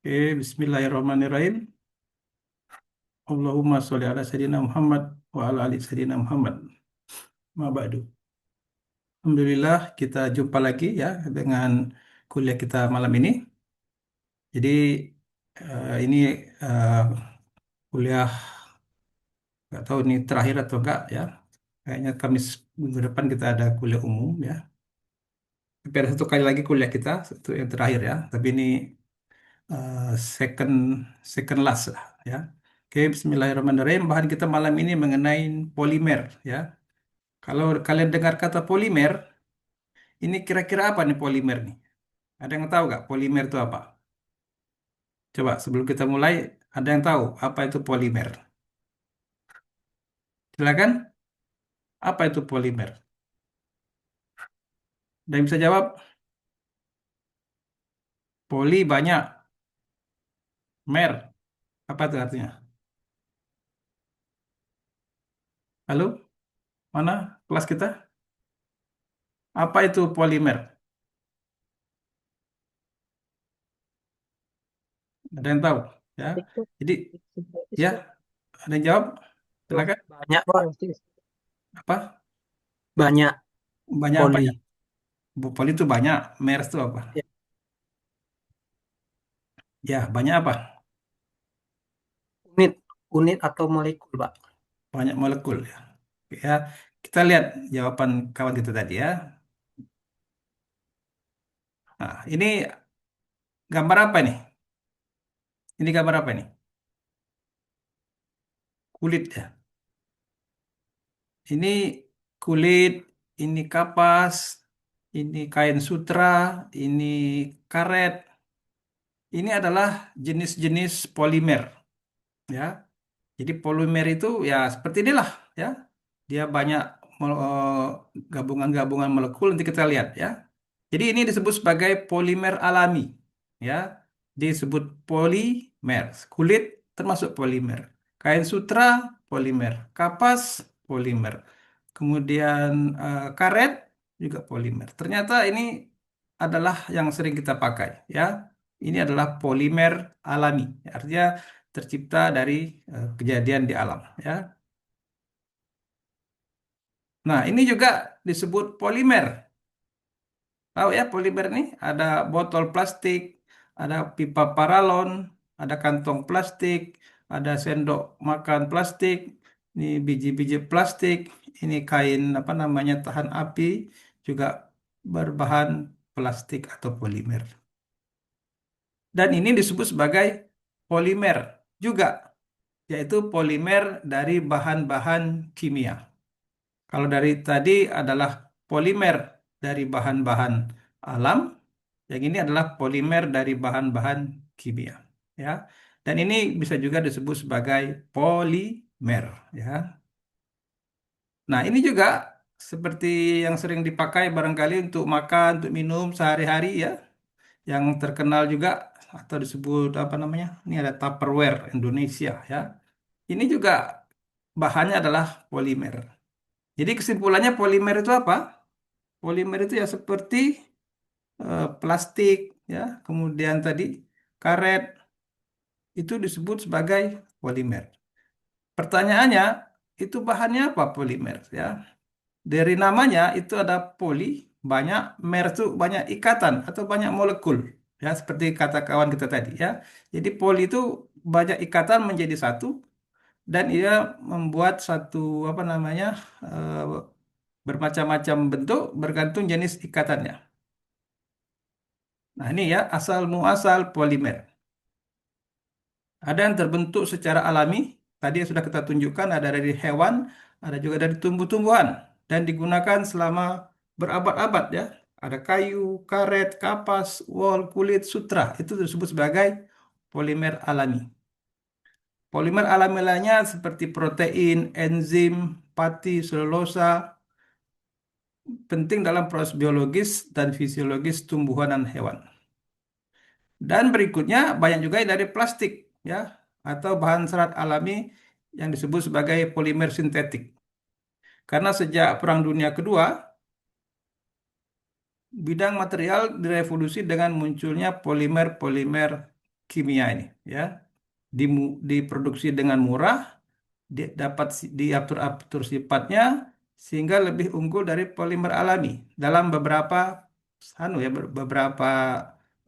Oke, Bismillahirrahmanirrahim. Allahumma sholli ala Sayyidina Muhammad wa ala ali Sayyidina Muhammad. Ma ba'du. Alhamdulillah kita jumpa lagi ya dengan kuliah kita malam ini. Jadi ini eh, kuliah nggak tahu ini terakhir atau enggak ya. Kayaknya Kamis minggu depan kita ada kuliah umum ya. Tapi ada satu kali lagi kuliah kita, satu yang terakhir ya. Tapi ini eh, second second last lah ya. Oke, Bismillahirrahmanirrahim. Bahan kita malam ini mengenai polimer ya. Kalau kalian dengar kata polimer, ini kira-kira apa nih polimer nih? Ada yang tahu nggak polimer itu apa? Coba sebelum kita mulai, ada yang tahu apa itu polimer? Silakan, apa itu polimer? Ada yang bisa jawab? Poli banyak, mer, apa itu artinya? Halo, mana kelas kita? Apa itu polimer? Ada yang tahu? Ya, Itu jadi sintetis ya, Pak. ada yang jawab? Tuh, Silakan. banyak Pak. Apa? Banyak Banyak apa poli. ya? Poli itu banyak, mer itu apa? Ya, Ya, banyak apa? unit unit atau molekul Pak. Banyak molekul ya. Oke, ya, kita lihat jawaban kawan kita tadi ya. Nah, ini gambar apa nih? Ini gambar apa nih? Kulit ya. Ini kulit, ini kapas, ini kain sutra, ini karet. Ini adalah jenis-jenis polimer ya. Jadi polimer itu ya seperti inilah ya. Dia banyak gabungan-gabungan molekul nanti kita lihat ya. Jadi ini disebut sebagai polimer alami ya. Disebut polimer. Kulit termasuk polimer. Kain sutra polimer. Kapas polimer. Kemudian karet juga polimer. Ternyata ini adalah yang sering kita pakai ya. Ini adalah polimer alami. Artinya tercipta dari kejadian di alam ya. Nah, ini juga disebut polimer. Tahu ya polimer nih? Ada botol plastik, ada pipa paralon, ada kantong plastik, ada sendok makan plastik, ini biji-biji plastik, ini kain apa namanya tahan api juga berbahan plastik atau polimer. Dan ini disebut sebagai polimer juga, yaitu polimer dari bahan-bahan kimia. Kalau dari tadi adalah polimer dari bahan-bahan alam, yang ini adalah polimer dari bahan-bahan kimia, ya. Dan ini bisa juga disebut sebagai polimer, ya. Nah, ini juga seperti yang sering dipakai barangkali untuk makan, untuk minum sehari-hari, ya. Yang terkenal juga atau disebut apa namanya? Ini ada Tupperware Indonesia, ya. Ini juga bahannya adalah polimer. Jadi kesimpulannya polimer itu apa? Polimer itu ya seperti plastik, ya, kemudian tadi karet itu disebut sebagai polimer. Pertanyaannya, itu bahannya apa polimer? Ya, dari namanya itu ada poli, banyak, mer itu banyak ikatan atau banyak molekul, ya, seperti kata kawan kita tadi, ya. Jadi poli itu banyak ikatan menjadi satu dan ia membuat satu apa namanya eh, bermacam-macam bentuk bergantung jenis ikatannya. Nah, ini ya asal muasal polimer. Ada yang terbentuk secara alami, tadi yang sudah kita tunjukkan ada dari hewan, ada juga dari tumbuh-tumbuhan dan digunakan selama berabad-abad ya. Ada kayu, karet, kapas, wol, kulit, sutra. Itu disebut sebagai polimer alami. Polimer alami lainnya seperti protein, enzim, pati, selulosa, penting dalam proses biologis dan fisiologis tumbuhan dan hewan. Dan berikutnya banyak juga yang dari plastik ya atau bahan serat alami yang disebut sebagai polimer sintetik. Karena sejak Perang Dunia Kedua, bidang material direvolusi dengan munculnya polimer-polimer kimia ini, ya. Diproduksi dengan murah, dapat diatur-atur sifatnya sehingga lebih unggul dari polimer alami dalam beberapa beberapa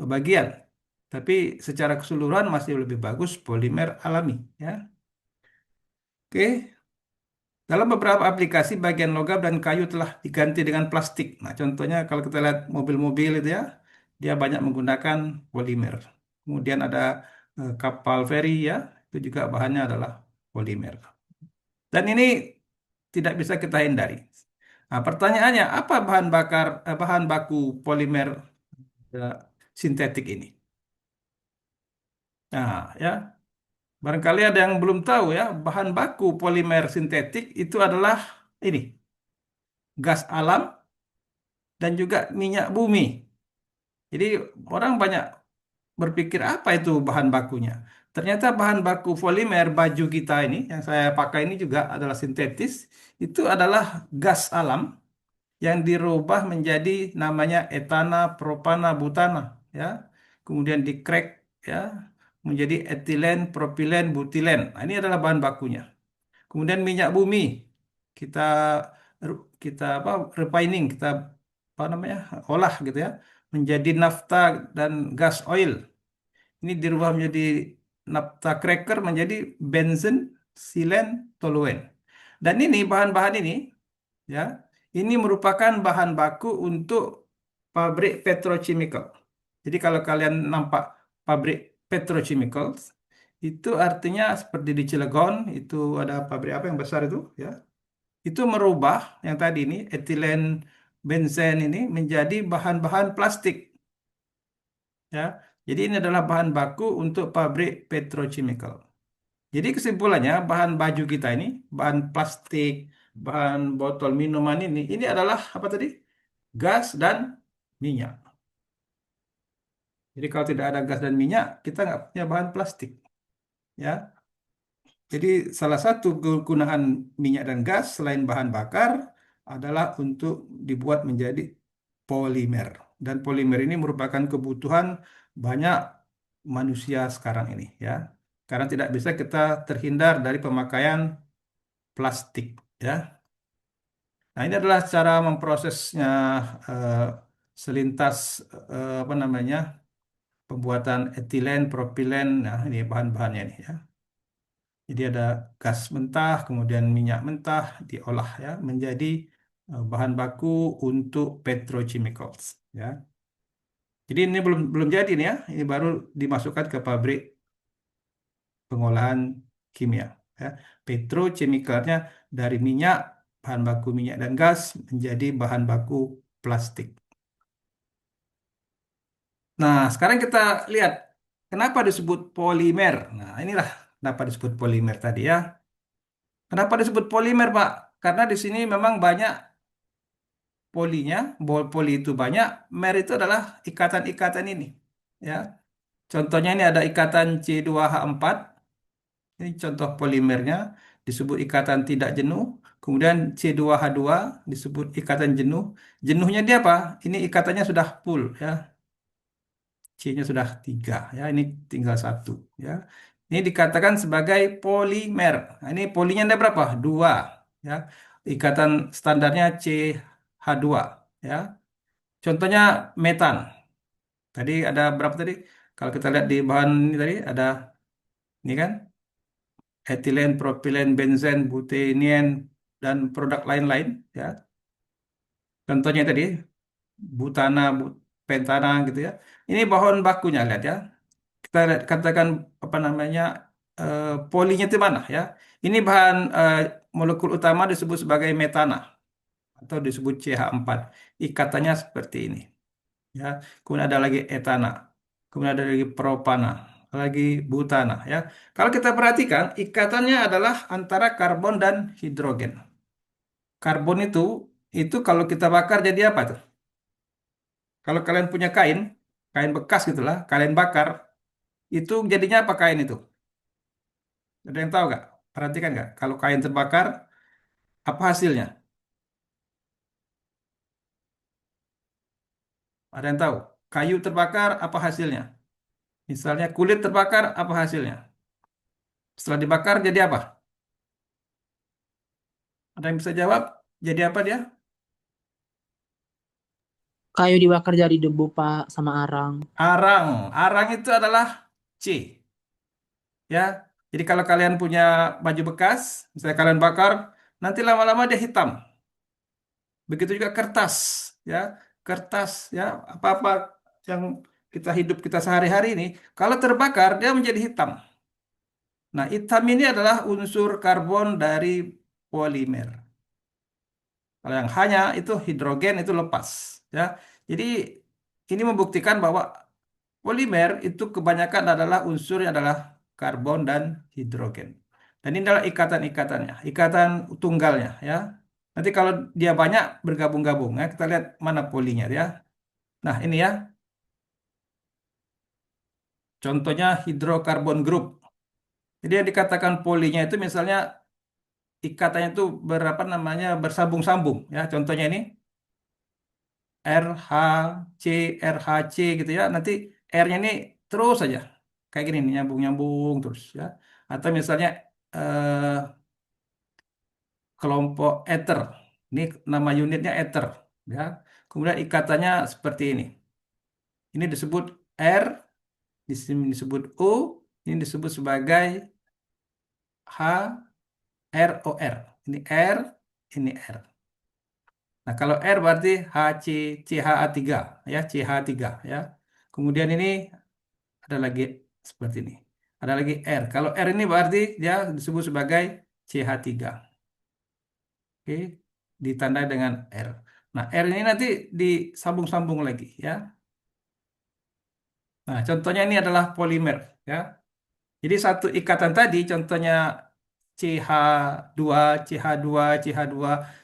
bagian. Tapi secara keseluruhan masih lebih bagus polimer alami, ya. Oke. Dalam beberapa aplikasi, bagian logam dan kayu telah diganti dengan plastik. Nah, contohnya kalau kita lihat mobil-mobil itu ya, dia banyak menggunakan polimer. Kemudian ada kapal feri ya, itu juga bahannya adalah polimer. Dan ini tidak bisa kita hindari. Nah, pertanyaannya, apa bahan baku polimer eh, sintetik ini? Nah, ya, barangkali ada yang belum tahu ya, bahan baku polimer sintetik itu adalah ini, gas alam dan juga minyak bumi. Jadi orang banyak berpikir apa itu bahan bakunya. Ternyata bahan baku polimer baju kita ini yang saya pakai ini juga adalah sintetis. Itu adalah gas alam yang dirubah menjadi namanya etana, propana, butana, ya. Kemudian di-crack ya menjadi etilen, propilen, butilen. Nah, ini adalah bahan bakunya. Kemudian minyak bumi kita kita apa refining, kita apa namanya? Olah gitu ya menjadi nafta dan gas oil. Ini dirubah menjadi nafta cracker menjadi benzen, silen, toluen. Dan ini bahan-bahan ini ya, ini merupakan bahan baku untuk pabrik petrochemical. Jadi kalau kalian nampak pabrik petrochemicals, itu artinya seperti di Cilegon, itu ada pabrik apa yang besar itu, ya. Itu merubah yang tadi ini etilen benzen ini menjadi bahan-bahan plastik, ya. Jadi ini adalah bahan baku untuk pabrik petrochemical. Jadi kesimpulannya bahan baju kita ini, bahan plastik, bahan botol minuman ini adalah apa tadi? Gas dan minyak. Jadi kalau tidak ada gas dan minyak, kita nggak punya bahan plastik, ya. Jadi salah satu kegunaan minyak dan gas selain bahan bakar adalah untuk dibuat menjadi polimer. Dan polimer ini merupakan kebutuhan banyak manusia sekarang ini, ya. Karena tidak bisa kita terhindar dari pemakaian plastik, ya. Nah, ini adalah cara memprosesnya eh, selintas apa namanya pembuatan etilen, propilen. Nah, ini bahan-bahannya ini ya. Jadi ada gas mentah, kemudian minyak mentah diolah ya menjadi bahan baku untuk petrochemicals ya. Jadi ini belum belum jadi nih ya. Ini baru dimasukkan ke pabrik pengolahan kimia ya. Petrochemicalnya dari minyak, bahan baku minyak dan gas menjadi bahan baku plastik. Nah, sekarang kita lihat kenapa disebut polimer. Nah, inilah kenapa disebut polimer tadi ya. Kenapa disebut polimer, Pak? Karena di sini memang banyak polinya, poli itu banyak, mer itu adalah ikatan-ikatan ini. Ya, contohnya ini ada ikatan C2H4. Ini contoh polimernya disebut ikatan tidak jenuh. Kemudian C2H2 disebut ikatan jenuh. Jenuhnya dia apa? Ini ikatannya sudah full ya. C-nya sudah 3 ya. Ini tinggal satu ya. Ini dikatakan sebagai polimer. Nah, ini polinya ada berapa? 2 ya. Ikatan standarnya CH2 ya. Contohnya metan. Tadi ada berapa tadi? Kalau kita lihat di bahan ini tadi ada ini kan etilen, propilen, benzen, butenien dan produk lain-lain ya. Contohnya tadi butana, pentana gitu ya. Ini bahan bakunya lihat ya. Kita lihat, katakan apa namanya polinya itu mana ya. Ini bahan molekul utama disebut sebagai metana atau disebut CH4. Ikatannya seperti ini ya. Kemudian ada lagi etana, kemudian ada lagi propana, lagi butana ya. Kalau kita perhatikan ikatannya adalah antara karbon dan hidrogen. Karbon itu kalau kita bakar jadi apa tuh? Kalau kalian punya kain, kain bekas gitulah, kalian bakar, itu jadinya apa kain itu? Ada yang tahu nggak? Perhatikan nggak? Kalau kain terbakar, apa hasilnya? Ada yang tahu? Kayu terbakar, apa hasilnya? Misalnya kulit terbakar, apa hasilnya? Setelah dibakar jadi apa? Ada yang bisa jawab? Jadi apa dia? Kayu dibakar jadi debu, Pak, sama arang. Arang. Arang itu adalah C, ya. Jadi kalau kalian punya baju bekas, misalnya kalian bakar, nanti lama-lama dia hitam. Begitu juga kertas, ya. Kertas, ya, apa-apa yang kita hidup kita sehari-hari ini, kalau terbakar dia menjadi hitam. Nah, hitam ini adalah unsur karbon dari polimer. Kalau yang hanya itu hidrogen itu lepas, ya. Jadi ini membuktikan bahwa polimer itu kebanyakan adalah unsurnya adalah karbon dan hidrogen. Dan ini adalah ikatan-ikatannya, ikatan tunggalnya, ya. Nanti kalau dia banyak bergabung-gabung, ya, kita lihat mana polinya, ya. Nah, ini ya, contohnya hidrokarbon group. Jadi yang dikatakan polinya itu misalnya ikatannya itu berapa namanya bersambung-sambung, ya. Contohnya ini RHC, RHC gitu ya. Nanti R-nya ini terus saja kayak gini nih, nyambung-nyambung terus ya. Atau misalnya eh, kelompok ether. Ini nama unitnya ether ya. Kemudian ikatannya seperti ini. Ini disebut R, di sini disebut O, ini disebut sebagai H, R, O, R. Ini R, ini R. Nah, kalau R berarti HC, CH3 ya, CH3 ya. Kemudian ini ada lagi seperti ini. Ada lagi R. Kalau R ini berarti dia disebut sebagai CH3. Oke, ditandai dengan R. Nah, R ini nanti disambung-sambung lagi ya. Nah, contohnya ini adalah polimer ya. Jadi satu ikatan tadi contohnya CH2, CH2, CH2.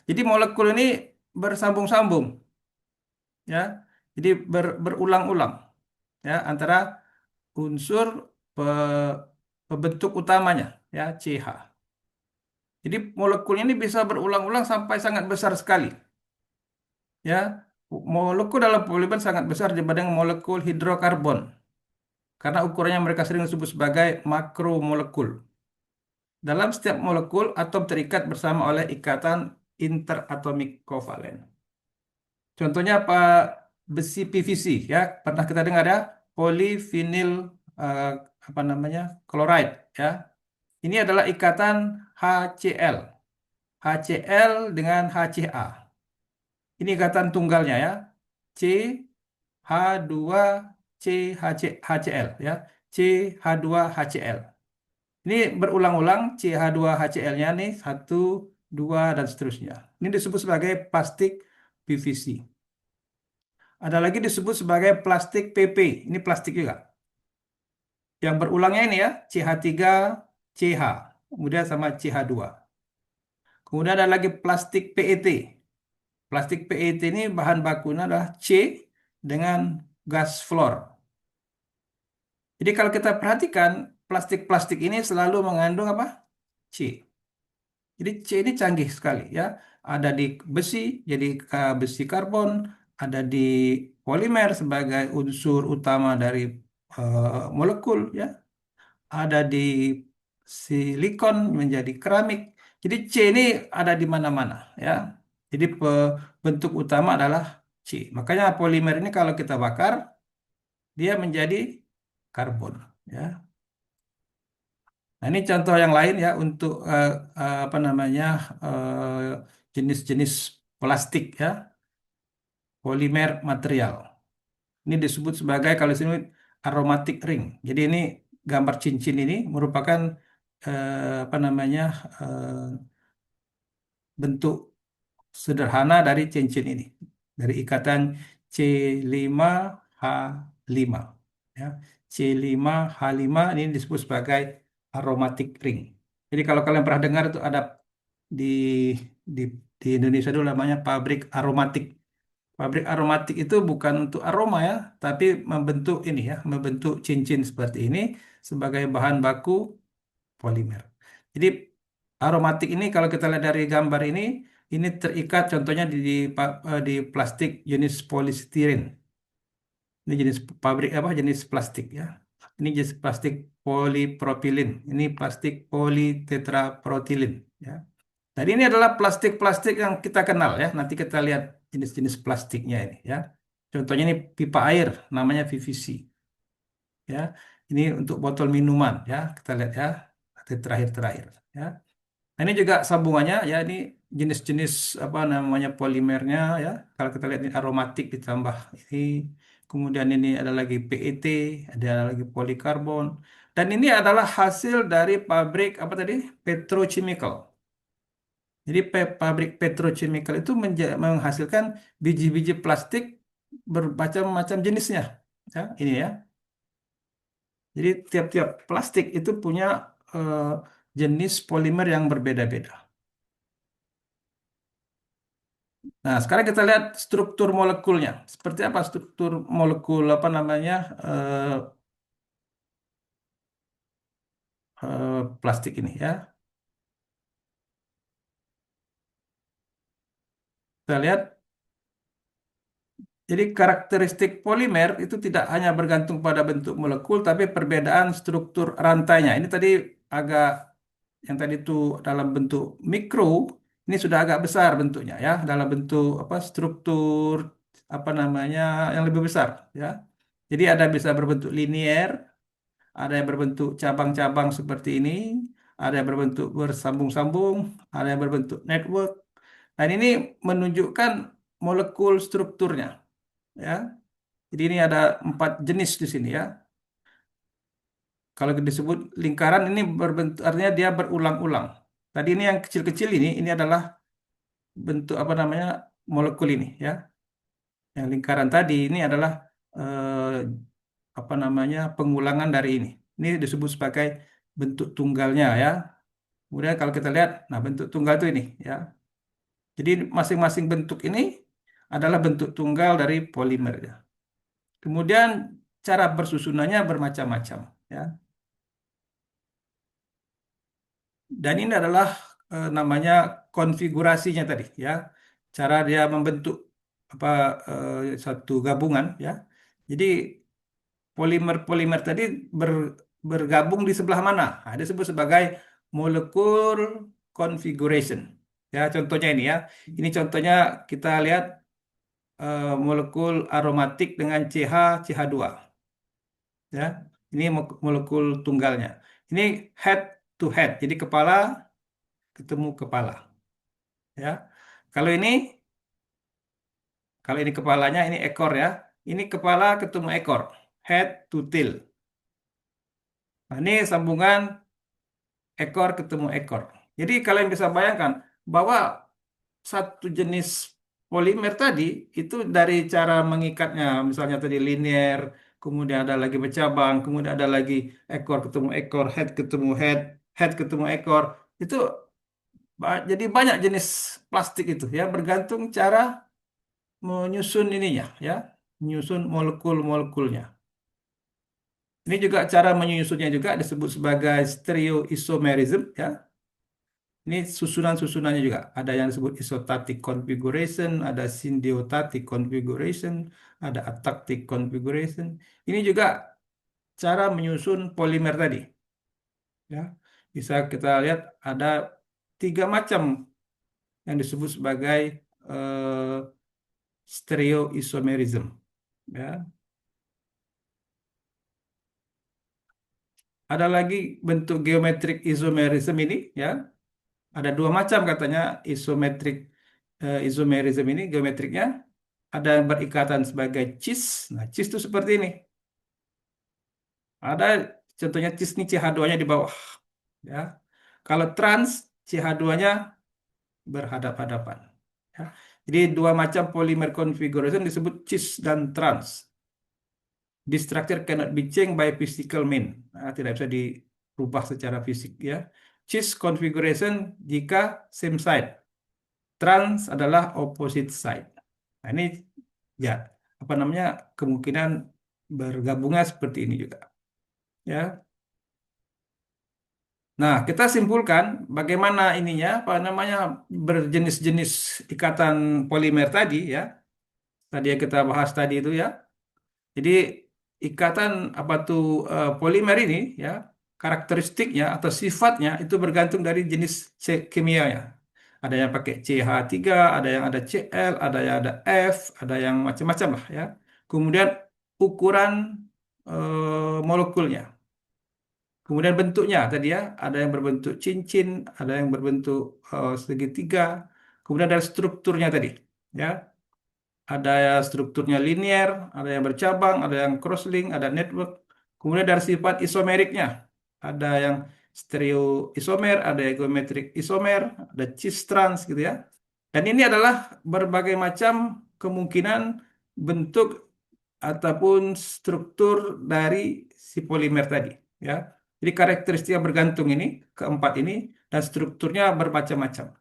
Jadi molekul ini bersambung-sambung ya. Jadi berulang-ulang ya antara unsur pe- pembentuk utamanya ya CH. Jadi molekul ini bisa berulang-ulang sampai sangat besar sekali. Ya, molekul dalam polimer sangat besar dibanding molekul hidrokarbon karena ukurannya mereka sering disebut sebagai makromolekul. Dalam setiap molekul, atom terikat bersama oleh ikatan interatomik kovalen. Contohnya apa? Besi PVC ya, pernah kita dengar ya, polyvinyl eh, apa namanya? Chloride ya. Ini adalah ikatan HCl. HCl dengan HCA. Ini ikatan tunggalnya ya. C H2 HCl ya. CH2HCl. Ini berulang-ulang CH2HCl-nya nih satu, dua dan seterusnya. Ini disebut sebagai plastik PVC. Ada lagi disebut sebagai plastik PP. Ini plastik juga. Yang berulangnya ini ya, CH3, CH. Kemudian sama CH2. Kemudian ada lagi plastik PET. Plastik PET ini bahan bakunya adalah C dengan gas fluor. Jadi kalau kita perhatikan, plastik-plastik ini selalu mengandung apa? C. Jadi C ini canggih sekali ya. Ada di besi, jadi besi karbon, ada di polimer sebagai unsur utama dari molekul ya. Ada di silikon menjadi keramik. Jadi C ini ada di mana-mana ya. Jadi bentuk utama adalah C. Makanya polimer ini kalau kita bakar dia menjadi karbon ya. Nah, ini contoh yang lain ya untuk apa namanya jenis-jenis plastik ya, polimer material. Ini disebut sebagai kalau di sini aromatic ring. Jadi ini gambar cincin ini merupakan apa namanya bentuk sederhana dari cincin ini, dari ikatan C5H5 ya. C5H5 ini disebut sebagai aromatic ring. Jadi kalau kalian pernah dengar itu ada di di di Indonesia dulu namanya pabrik aromatik. Pabrik aromatik itu bukan untuk aroma ya, tapi membentuk ini ya, membentuk cincin seperti ini sebagai bahan baku polimer. Jadi aromatik ini kalau kita lihat dari gambar ini terikat contohnya di plastik jenis polistiren. Ini jenis pabrik apa? Jenis plastik ya. Ini jenis plastik polipropilin. Ini plastik politetraprotilin. Ya. Jadi ini adalah plastik-plastik yang kita kenal ya. Nanti kita lihat jenis-jenis plastiknya ini ya. Contohnya ini pipa air, namanya PVC. Ya, ini untuk botol minuman ya. Kita lihat ya. Nanti terakhir-terakhir ya. Nah, ini juga sambungannya ya. Ini jenis-jenis apa namanya polimernya ya. Kalau kita lihat ini aromatik ditambah ini. Kemudian ini ada lagi PET, ada lagi polikarbon. Dan ini adalah hasil dari pabrik apa tadi? Petrochemical. Jadi pabrik petrochemical itu menghasilkan biji-biji plastik bermacam-macam jenisnya. Ya, ini ya. Jadi tiap-tiap plastik itu punya eh, jenis polimer yang berbeda-beda. Nah, sekarang kita lihat struktur molekulnya. Seperti apa struktur molekul apa namanya eh, plastik ini ya. Kita lihat. Jadi karakteristik polimer itu tidak hanya bergantung pada bentuk molekul, tapi perbedaan struktur rantainya. Ini tadi agak yang tadi itu dalam bentuk mikro, ini sudah agak besar bentuknya ya, dalam bentuk apa struktur apa namanya yang lebih besar ya. Jadi ada bisa berbentuk linier, ada yang berbentuk cabang-cabang seperti ini, ada yang berbentuk bersambung-sambung, ada yang berbentuk network. Dan ini menunjukkan molekul strukturnya ya. Jadi ini ada 4 jenis di sini ya. Kalau disebut lingkaran ini berbentuk artinya dia berulang-ulang. Tadi ini yang kecil-kecil ini adalah bentuk apa namanya molekul ini ya. Yang lingkaran tadi ini adalah eh, apa namanya pengulangan dari ini. Ini disebut sebagai bentuk tunggalnya ya. Kemudian kalau kita lihat, nah bentuk tunggal itu ini ya. Jadi masing-masing bentuk ini adalah bentuk tunggal dari polimer ya. Kemudian cara bersusunannya bermacam-macam ya. Dan ini adalah namanya konfigurasinya tadi ya. Cara dia membentuk apa satu gabungan ya. Jadi polimer-polimer tadi bergabung di sebelah mana? Nah, disebut sebagai molekul configuration. Ya, contohnya ini ya. Ini contohnya kita lihat molekul aromatik dengan CH CH2 ya. Ini molekul tunggalnya. Ini head to head. Jadi kepala ketemu kepala ya. Kalau ini kepalanya ini ekor ya. Ini kepala ketemu ekor, head to tail. Nah, ini sambungan ekor ketemu ekor. Jadi kalian bisa bayangkan bahwa satu jenis polimer tadi itu dari cara mengikatnya, misalnya tadi linear, kemudian ada lagi bercabang, kemudian ada lagi ekor ketemu ekor, head ketemu ekor. Itu jadi banyak jenis plastik itu ya, bergantung cara menyusun ininya ya, menyusun molekul-molekulnya. Ini juga cara menyusunnya juga disebut sebagai stereoisomerism ya. Ini susunan-susunannya juga. Ada yang disebut isostatic configuration, ada symbiotic configuration, ada atactic configuration. Ini juga cara menyusun polimer tadi. Ya, bisa kita lihat ada 3 macam yang disebut sebagai eh, stereoisomerism. Ya, ada lagi bentuk geometric isomerism ini. Ya, ada 2 macam katanya isomerism ini geometriknya. Ada yang berikatan sebagai cis. Nah, cis itu seperti ini. Ada contohnya cis ini CH2-nya di bawah. Ya. Kalau trans, CH2-nya berhadap-hadapan. Ya. Jadi 2 macam polymer configuration disebut cis dan trans. This structure cannot be changed by physical mean. Nah, tidak bisa dirubah secara fisik ya. Cis configuration jika same side. Trans adalah opposite side. Nah, ini ya apa namanya kemungkinan bergabungnya seperti ini juga ya. Nah, kita simpulkan bagaimana ininya apa namanya berjenis-jenis ikatan polimer tadi ya. Tadi yang kita bahas tadi itu ya. Jadi ikatan apa tuh polimer ini ya, karakteristiknya atau sifatnya itu bergantung dari jenis kimianya. Ada yang pakai CH3, ada yang ada Cl, ada yang ada F, ada yang macam-macam lah ya. Kemudian ukuran molekulnya. Kemudian bentuknya tadi ya, ada yang berbentuk cincin, ada yang berbentuk segitiga. Kemudian ada strukturnya tadi, ya. Ada strukturnya linear, ada yang bercabang, ada yang crosslink, ada network. Kemudian dari sifat isomeriknya, ada yang stereo isomer, ada yang geometrik isomer, ada cis trans gitu ya. Dan ini adalah berbagai macam kemungkinan bentuk ataupun struktur dari si polimer tadi, ya. Jadi karakteristik yang bergantung ini, keempat ini, dan strukturnya bermacam-macam.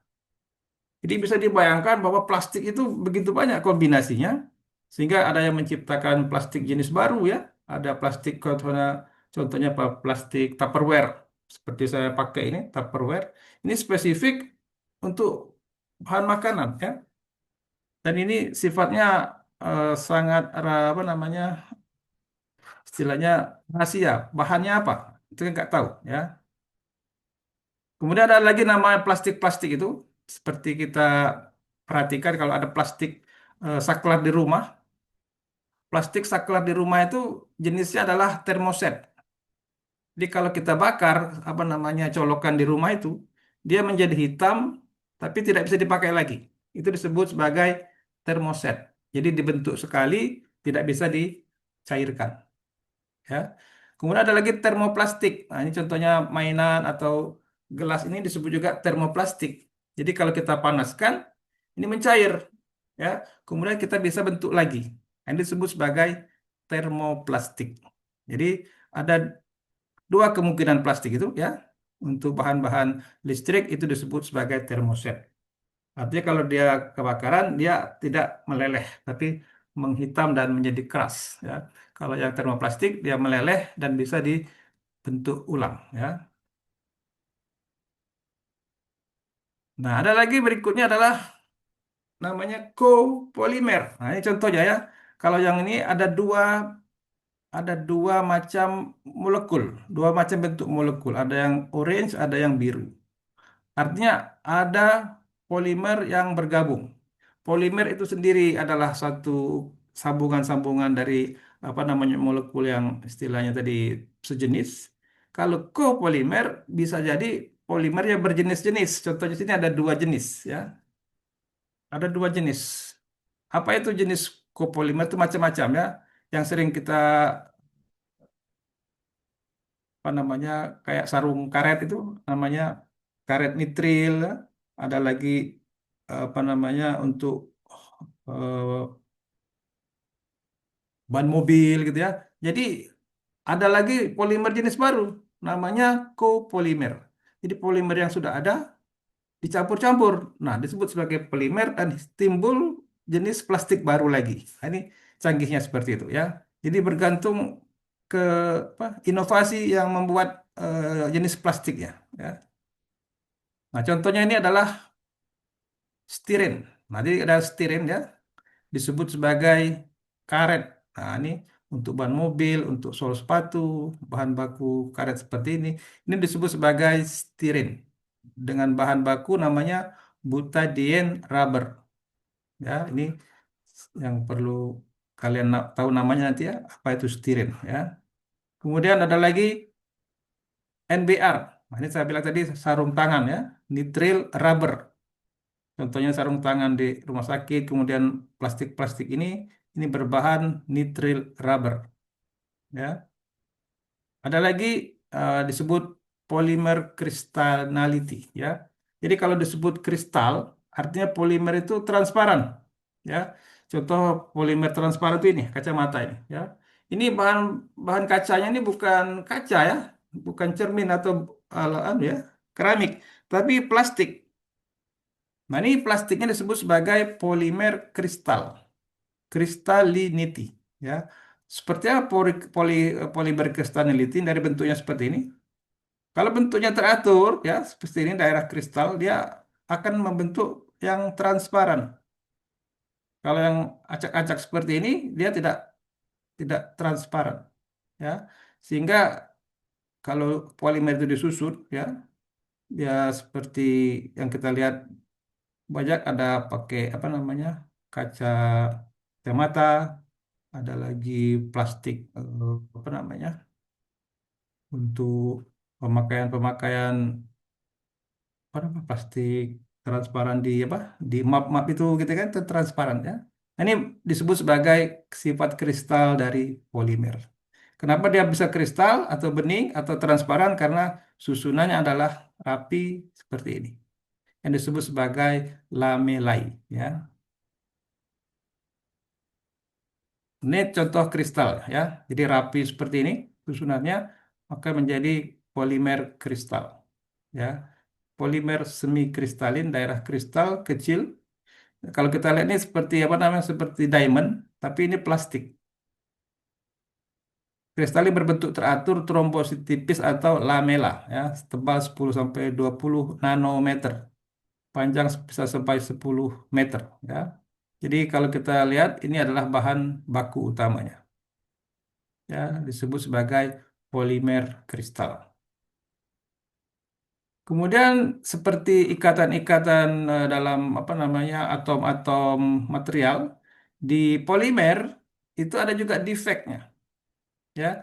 Jadi bisa dibayangkan bahwa plastik itu begitu banyak kombinasinya, sehingga ada yang menciptakan plastik jenis baru ya. Ada plastik contohnya apa? Plastik Tupperware, seperti saya pakai ini Tupperware. Ini spesifik untuk bahan makanan ya. Dan ini sifatnya sangat apa namanya istilahnya rahasia. Bahannya apa? Itu kan nggak tahu ya. Kemudian ada lagi nama plastik-plastik itu, seperti kita perhatikan kalau ada plastik saklar di rumah. Plastik saklar di rumah itu jenisnya adalah termoset. Jadi kalau kita bakar apa namanya colokan di rumah itu, dia menjadi hitam tapi tidak bisa dipakai lagi. Itu disebut sebagai termoset. Jadi dibentuk sekali tidak bisa dicairkan. Ya. Kemudian ada lagi termoplastik. Nah, ini contohnya mainan atau gelas ini disebut juga termoplastik. Jadi kalau kita panaskan, ini mencair, ya. Kemudian kita bisa bentuk lagi. Nah, ini disebut sebagai termoplastik. Jadi ada dua kemungkinan plastik itu, ya. Untuk bahan-bahan listrik itu disebut sebagai termoset. Artinya kalau dia kebakaran, dia tidak meleleh, tapi menghitam dan menjadi keras, ya. Kalau yang termoplastik dia meleleh dan bisa dibentuk ulang, ya. Nah, ada lagi berikutnya adalah namanya copolimer. Nah, ini contohnya ya. Kalau yang ini ada dua macam molekul, dua macam bentuk molekul. Ada yang orange, ada yang biru. Artinya ada polimer yang bergabung. Polimer itu sendiri adalah satu sambungan-sambungan dari apa namanya molekul yang istilahnya tadi sejenis. Kalau copolimer bisa jadi polimer yang berjenis-jenis. Contohnya sini ada dua jenis ya. Ada dua jenis. Apa itu jenis copolimer itu macam-macam ya. Yang sering kita apa namanya kayak sarung karet itu namanya karet nitril ya. Ada lagi apa namanya untuk eh, ban mobil gitu ya. Jadi ada lagi polimer jenis baru namanya copolimer. Jadi polimer yang sudah ada dicampur-campur. Nah, disebut sebagai polimer dan timbul jenis plastik baru lagi. Nah, ini canggihnya seperti itu ya. Jadi bergantung ke apa, inovasi yang membuat jenis plastiknya ya. Nah, contohnya ini adalah stiren. Nah, jadi ada stiren ya, disebut sebagai karet. Nah, ini untuk ban mobil, untuk sol sepatu, bahan baku karet seperti ini. Ini disebut sebagai stiren. Dengan bahan baku namanya butadiene rubber. Ya, ini yang perlu kalian tahu namanya nanti ya, apa itu stiren ya. Kemudian ada lagi NBR. Nah, ini saya bilang tadi sarung tangan ya, nitril rubber. Contohnya sarung tangan di rumah sakit, kemudian plastik-plastik ini berbahan nitril rubber, ya. Ada lagi disebut polymer crystallinity, ya. Jadi kalau disebut kristal, artinya polimer itu transparan, ya. Contoh polimer transparan itu ini kacamata ini, ya. Ini bahan bahan kacanya ini bukan kaca ya, bukan cermin atau anu ya, keramik, tapi plastik. Nah, ini plastiknya disebut sebagai polimer kristal, crystallinity, ya. Seperti apa polimer crystallinity dari bentuknya seperti ini? Kalau bentuknya teratur, ya, seperti ini daerah kristal, dia akan membentuk yang transparan. Kalau yang acak-acak seperti ini, dia tidak tidak transparan. ya. Sehingga kalau polimer itu disusun, ya, ya seperti yang kita lihat banyak ada pakai apa namanya kaca mata, ada lagi plastik apa namanya untuk pemakaian-pemakaian apa namanya plastik transparan di apa di map-map itu gitu kan itu transparan ya. Nah, ini disebut sebagai sifat kristal dari polimer. Kenapa dia bisa kristal atau bening atau transparan? Karena susunannya adalah rapi seperti ini yang disebut sebagai lamellai ya. Ini contoh kristal ya. Jadi rapi seperti ini susunannya maka menjadi polimer kristal ya. Polimer semi kristalin daerah kristal kecil. Kalau kita lihat ini seperti apa namanya seperti diamond tapi ini plastik. Kristalin berbentuk teratur trombosit tipis atau lamela ya, tebal 10 sampai 20 nanometer, panjang bisa sampai 10 meter ya. Jadi kalau kita lihat ini adalah bahan baku utamanya ya, disebut sebagai polimer kristal. Kemudian seperti ikatan-ikatan dalam apa namanya atom-atom material di polimer itu ada juga defeknya ya,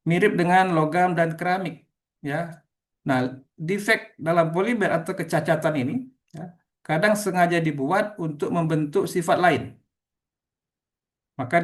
mirip dengan logam dan keramik ya. Nah, defek dalam polimer atau kecacatan ini ya, kadang sengaja dibuat untuk membentuk sifat lain. Maka